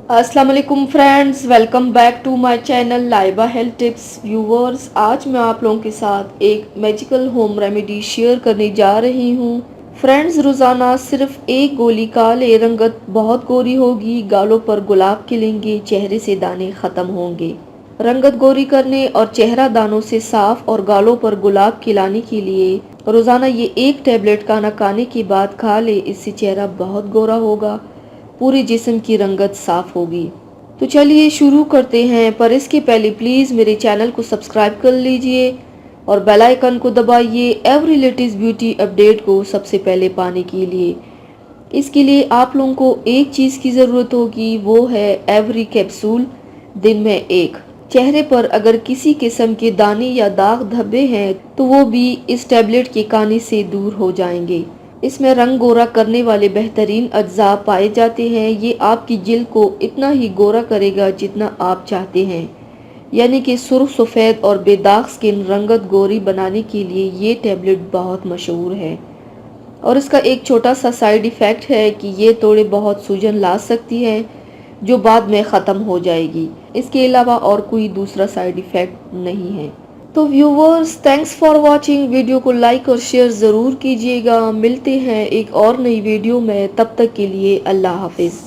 अस्सलाम वालेकुम friends, welcome back to my channel Laiba health tips. Viewers, आज मैं आप लोगों के साथ एक मैजिकल होम रेमेडी शेयर करने जा रही हूँ। फ्रेंड्स, रोज़ाना सिर्फ एक गोली खा ले, रंगत बहुत गोरी होगी, गालों पर गुलाब खिलेंगे, चेहरे से दाने ख़त्म होंगे। रंगत गोरी करने और चेहरा दानों से साफ और गालों पर गुलाब खिलाने के लिए रोज़ाना ये एक टैबलेट खाना खाने के बाद खा ले। इससे चेहरा बहुत गोरा होगा, पूरे जिस्म की रंगत साफ होगी। तो चलिए शुरू करते हैं, पर इसके पहले प्लीज़ मेरे चैनल को सब्सक्राइब कर लीजिए और बेल आइकन को दबाइए एवरी लेटेस्ट ब्यूटी अपडेट को सबसे पहले पाने के लिए। इसके लिए आप लोगों को एक चीज़ की ज़रूरत होगी, वो है एवरी कैप्सूल, दिन में एक। चेहरे पर अगर किसी किस्म के दाने या दाग धब्बे हैं तो वो भी इस टैबलेट के खाने से दूर हो जाएंगे। इसमें रंग गोरा करने वाले बेहतरीन अज्जा पाए जाते हैं। ये आपकी जिल्द को इतना ही गोरा करेगा जितना आप चाहते हैं, यानी कि सुर्ख, सफ़ेद और बेदाग स्किन रंगत गोरी बनाने के लिए ये टैबलेट बहुत मशहूर है। और इसका एक छोटा सा साइड इफ़ेक्ट है कि ये थोड़े बहुत सूजन ला सकती है जो बाद में ख़त्म हो जाएगी। इसके अलावा और कोई दूसरा साइड इफ़ेक्ट नहीं है। तो viewers, thanks for watching. Video को लाइक और शेयर ज़रूर कीजिएगा। मिलते हैं एक और नई वीडियो में, तब तक के लिए अल्लाह हाफिज़।